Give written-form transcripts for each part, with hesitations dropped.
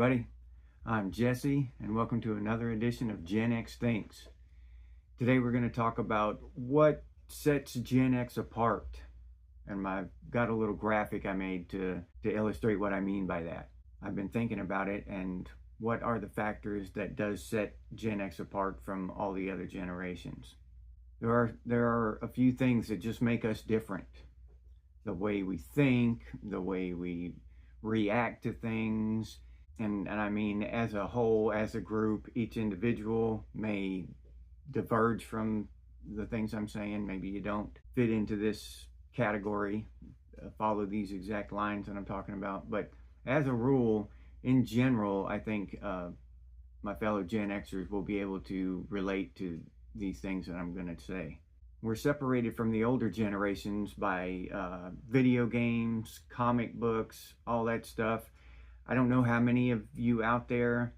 everybody. I'm Jesse, and welcome to another edition of Gen X Thinks. Today we're going to talk about what sets Gen X apart. And I've got a little graphic I made to illustrate what I mean by that. I've been thinking about it and what are the factors that does set Gen X apart from all the other generations. There are a few things that just make us different. The way we think, the way we react to things, and I mean as a whole, as a group, each individual may diverge from the things I'm saying. Maybe you don't fit into this category, follow these exact lines that I'm talking about, but as a rule, in general, I think my fellow Gen Xers will be able to relate to these things that I'm going to say. We're separated from the older generations by video games, comic books, all that stuff. I don't know how many of you out there,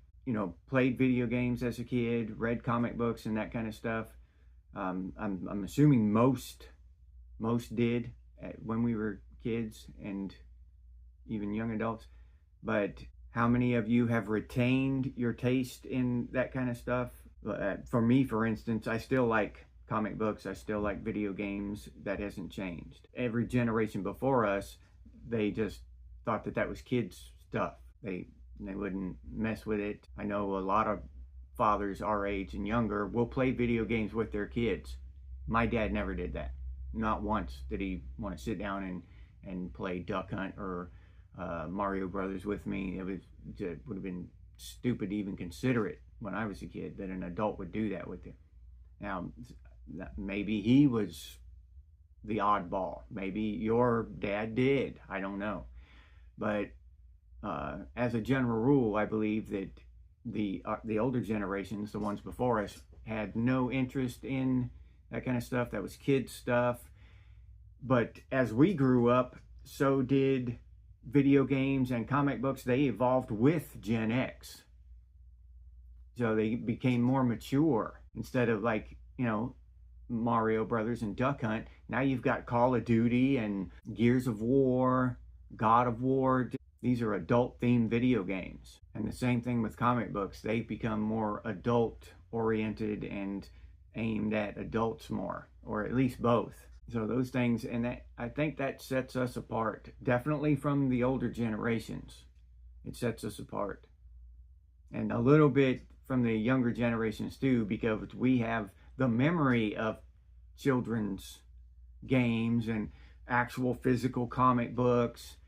played video games as a kid, read comic books and that kind of stuff. I'm assuming most did when we were kids and even young adults. But how many of you have retained your taste in that kind of stuff? For me, for instance, I still like comic books. I still like video games. That hasn't changed. Every generation before us, they just thought that was kids stuff. They wouldn't mess with it. I know a lot of fathers our age and younger will play video games with their kids. My dad never did that. Not once did he want to sit down and play Duck Hunt or Mario Brothers with me. It would have been stupid to even consider it when I was a kid that an adult would do that with him. Now, maybe he was the oddball. Maybe your dad did. I don't know. But as a general rule, I believe that the older generations, the ones before us, had no interest in that kind of stuff. That was kids stuff. But as we grew up, so did video games and comic books. They evolved with Gen X. So they became more mature. Instead of Mario Brothers and Duck Hunt, now you've got Call of Duty and Gears of War, God of War. These are adult-themed video games. And the same thing with comic books. They've become more adult-oriented and aimed at adults more, or at least both. So those things, and I think that sets us apart, definitely from the older generations. It sets us apart. And a little bit from the younger generations too, because we have the memory of children's games and actual physical comic books.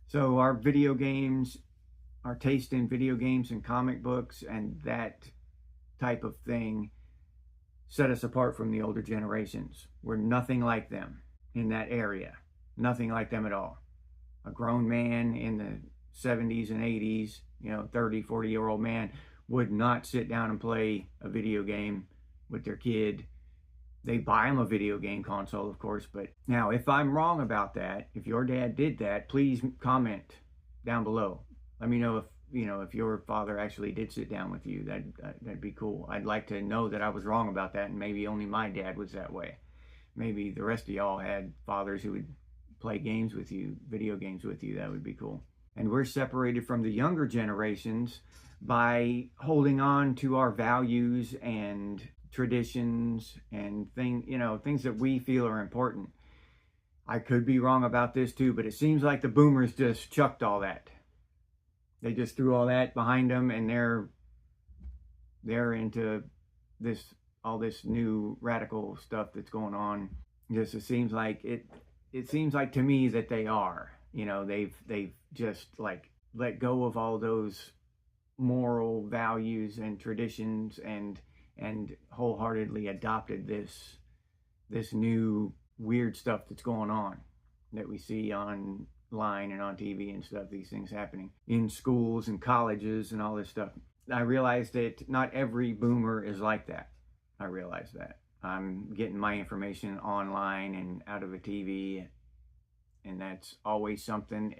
So our video games, our taste in video games and comic books and that type of thing set us apart from the older generations. We're nothing like them in that area. Nothing like them at all. A grown man in the 70s and 80s, 30, 40-year-old man would not sit down and play a video game with their kid. They buy them a video game console, of course. But now, if I'm wrong about that, if your dad did that, please comment down below. Let me know if your father actually did sit down with you. That'd be cool. I'd like to know that I was wrong about that, and maybe only my dad was that way. Maybe the rest of y'all had fathers who would play games with you, video games with you. That would be cool. And we're separated from the younger generations by holding on to our values and traditions and things that we feel are important. I could be wrong about this too, but it seems like the boomers just chucked all that. They just threw all that behind them, and they're into all this new radical stuff that's going on. It seems like to me that they are. They've just let go of all those moral values and traditions and wholeheartedly adopted this new weird stuff that's going on that we see online and on TV and stuff. These things happening in schools and colleges and all this stuff. I realize that not every boomer is like that. I realize that. I'm getting my information online and out of a TV, and that's always something.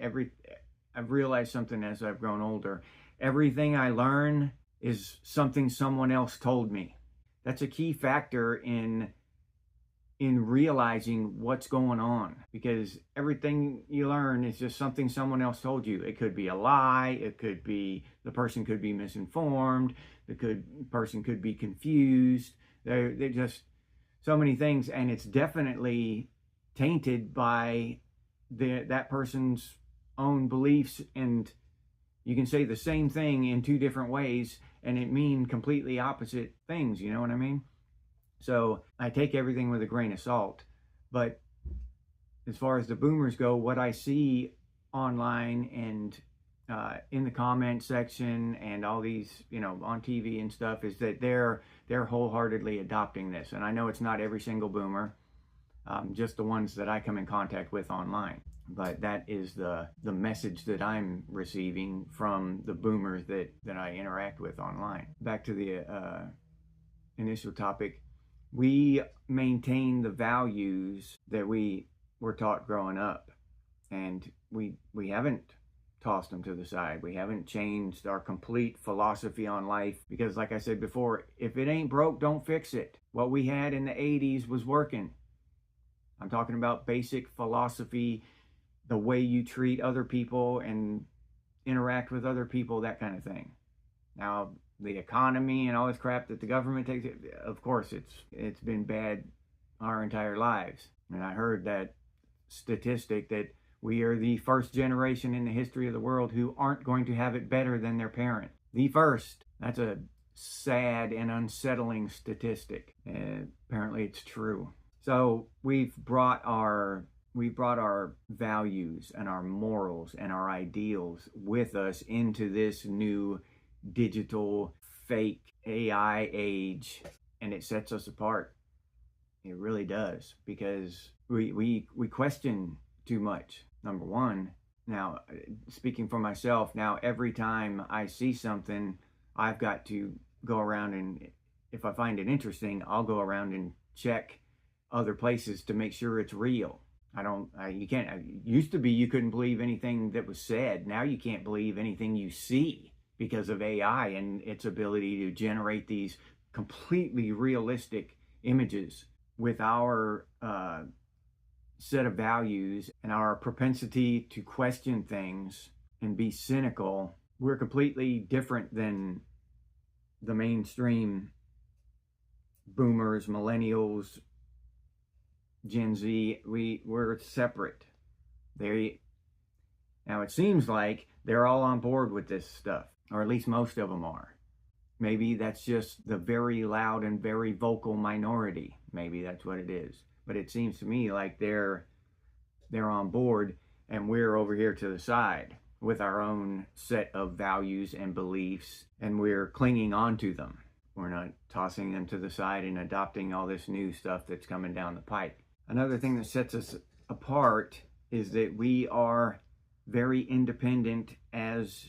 I've realized something as I've grown older. Everything I learn is something someone else told me. That's a key factor in in realizing what's going on, because everything you learn is just something someone else told you. It could be a lie, it could be the person could be misinformed, person could be confused. They're just so many things, and it's definitely tainted by that person's own beliefs, and you can say the same thing in two different ways and it mean completely opposite things, you know what I mean? So I take everything with a grain of salt. But as far as the boomers go, what I see online and in the comment section and all these, on TV and stuff, is that they're wholeheartedly adopting this. And I know it's not every single boomer, just the ones that I come in contact with online. But that is the message that I'm receiving from the boomers that I interact with online. Back to the initial topic, we maintain the values that we were taught growing up, and we haven't tossed them to the side. We haven't changed our complete philosophy on life, because like I said before, if it ain't broke, don't fix it. What we had in the 80s was working. I'm talking about basic philosophy, the way you treat other people and interact with other people, that kind of thing. Now, the economy and all this crap that the government takes, of course, it's been bad our entire lives. And I heard that statistic that we are the first generation in the history of the world who aren't going to have it better than their parents. The first. That's a sad and unsettling statistic. Apparently it's true. So we've brought our values and our morals and our ideals with us into this new digital fake AI age, and it sets us apart. It really does, because we question too much, number one. Now, speaking for myself, now every time I see something, I've got to go around, and if I find it interesting, I'll go around and check other places to make sure it's real. Used to be you couldn't believe anything that was said. Now you can't believe anything you see because of AI and its ability to generate these completely realistic images. With our set of values and our propensity to question things and be cynical, we're completely different than the mainstream boomers, millennials, Gen Z. We're separate. Now it seems like they're all on board with this stuff, or at least most of them are. Maybe that's just the very loud and very vocal minority. Maybe that's what it is. But it seems to me like they're on board, and we're over here to the side with our own set of values and beliefs, and we're clinging on to them. We're not tossing them to the side and adopting all this new stuff that's coming down the pike. Another thing that sets us apart is that we are very independent as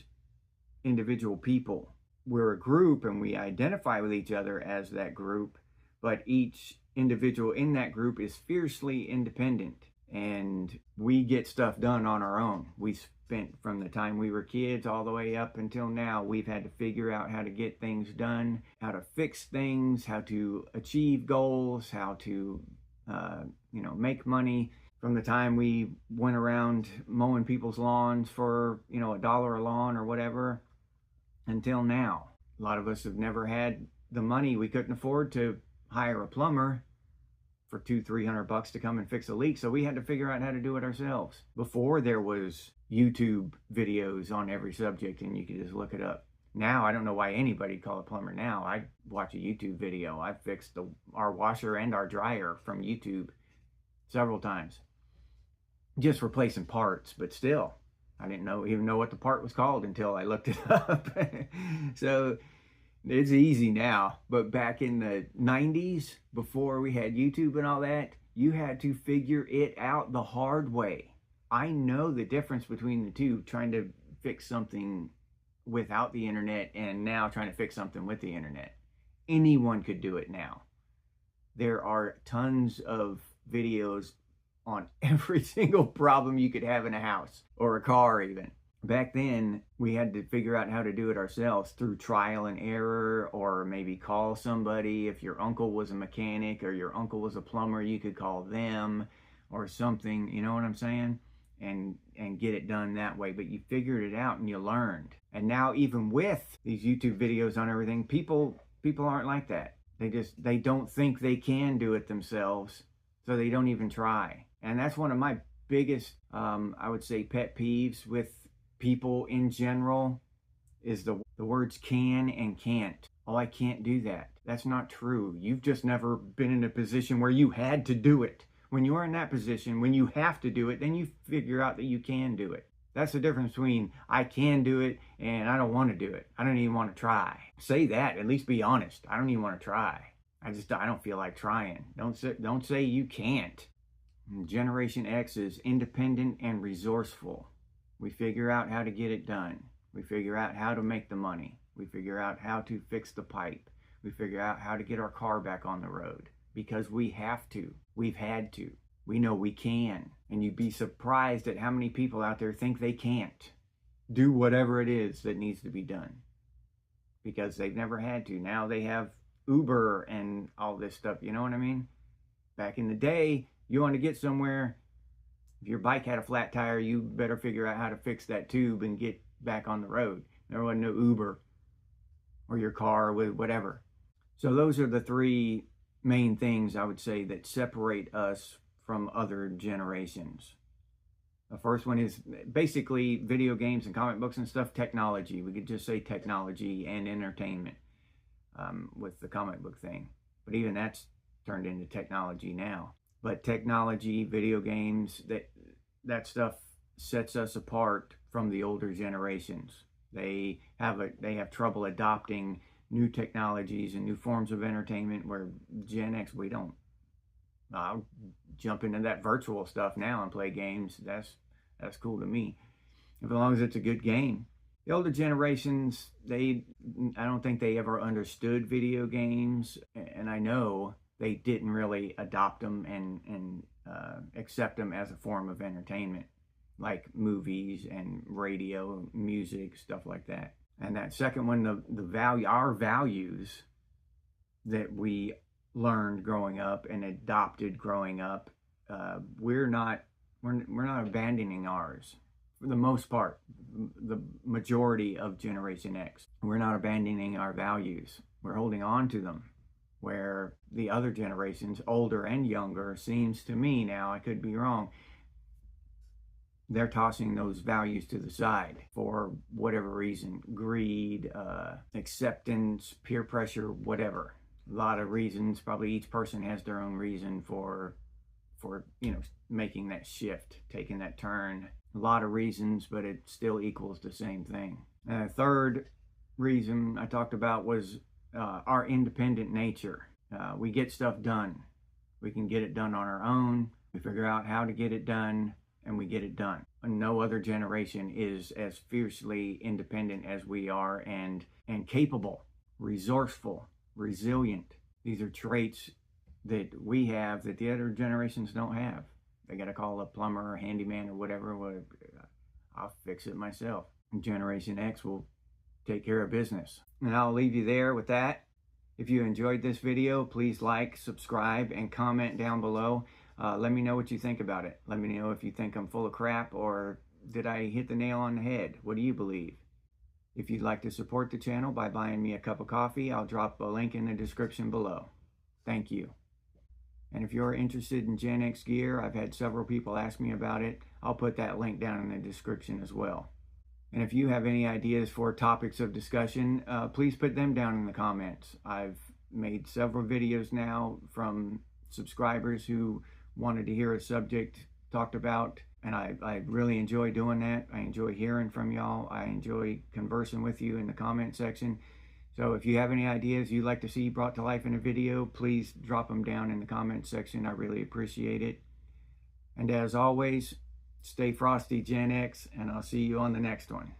individual people. We're a group and we identify with each other as that group, but each individual in that group is fiercely independent, and we get stuff done on our own. We spent, from the time we were kids all the way up until now, we've had to figure out how to get things done, how to fix things, how to achieve goals, how to make money. From the time we went around mowing people's lawns for $1 a lawn or whatever, until now. A lot of us have never had the money. We couldn't afford to hire a plumber for $200-300 to come and fix a leak, so we had to figure out how to do it ourselves. Before, there was YouTube videos on every subject and you could just look it up. Now, I don't know why anybody'd call a plumber now. I watch a YouTube video. I've fixed our washer and our dryer from YouTube several times. Just replacing parts, but still, I didn't even know what the part was called until I looked it up. So it's easy now, but back in the 90s, before we had YouTube and all that, you had to figure it out the hard way. I know the difference between the two, trying to fix something without the internet and now trying to fix something with the internet. Anyone could do it now. There are tons of videos on every single problem you could have in a house or a car even. Back then, we had to figure out how to do it ourselves through trial and error, or maybe call somebody. If your uncle was a mechanic or your uncle was a plumber, you could call them or something, you know what I'm saying? And get it done that way. But you figured it out and you learned. And now, even with these YouTube videos on everything, people aren't like that. They don't think they can do it themselves, so they don't even try. And that's one of my biggest, I would say, pet peeves with people in general, is the words can and can't. Oh, I can't do that. That's not true. You've just never been in a position where you had to do it. When you're in that position, when you have to do it, then you figure out that you can do it. That's the difference between I can do it and I don't want to do it. I don't even want to try. Say that. At least be honest. I don't even want to try. I don't feel like trying. Don't say you can't. Generation X is independent and resourceful. We figure out how to get it done. We figure out how to make the money. We figure out how to fix the pipe. We figure out how to get our car back on the road because we have to. We've had to. We know we can. And you'd be surprised at how many people out there think they can't do whatever it is that needs to be done because they've never had to. Now they have Uber and all this stuff. You know what I mean? Back in the day, you want to get somewhere, if your bike had a flat tire, you better figure out how to fix that tube and get back on the road. There wasn't no Uber or your car with whatever. So those are the three main things I would say that separate us from other generations. The first one is basically video games and comic books and stuff, technology. We could just say technology and entertainment with the comic book thing. But even that's turned into technology now. But technology, video games, that stuff sets us apart from the older generations. They have trouble adopting new technologies and new forms of entertainment, where Gen X, we don't. I'll jump into that virtual stuff now and play games. That's cool to me, as long as it's a good game. The older generations, I don't think they ever understood video games, and I know they didn't really adopt them and accept them as a form of entertainment, like movies and radio, music, stuff like that. And that second one, our values that we learned growing up and adopted growing up, we're not abandoning ours for the most part. The majority of Generation X, we're not abandoning our values. We're holding on to them, where the other generations, older and younger, seems to me now, I could be wrong, they're tossing those values to the side for whatever reason. Greed, acceptance, peer pressure, whatever. A lot of reasons. Probably each person has their own reason for making that shift, taking that turn. A lot of reasons, but it still equals the same thing. And the third reason I talked about was our independent nature. We get stuff done. We can get it done on our own. We figure out how to get it done, and we get it done. No other generation is as fiercely independent as we are, and capable, resourceful, resilient. These are traits that we have that the other generations don't have. They got to call a plumber or handyman or whatever. I'll fix it myself. Generation X will take care of business. And I'll leave you there with that. If you enjoyed this video, please like, subscribe, and comment down below. Let me know what you think about it. Let me know if you think I'm full of crap, or did I hit the nail on the head? What do you believe? If you'd like to support the channel by buying me a cup of coffee, I'll drop a link in the description below. Thank you. And if you're interested in Gen X gear, I've had several people ask me about it. I'll put that link down in the description as well. And if you have any ideas for topics of discussion, please put them down in the comments. I've made several videos now from subscribers who wanted to hear a subject talked about, and I really enjoy doing that. I enjoy hearing from y'all. I enjoy conversing with you in the comment section. So if you have any ideas you'd like to see brought to life in a video, please drop them down in the comment section. I really appreciate it. And as always, stay frosty, Gen X, and I'll see you on the next one.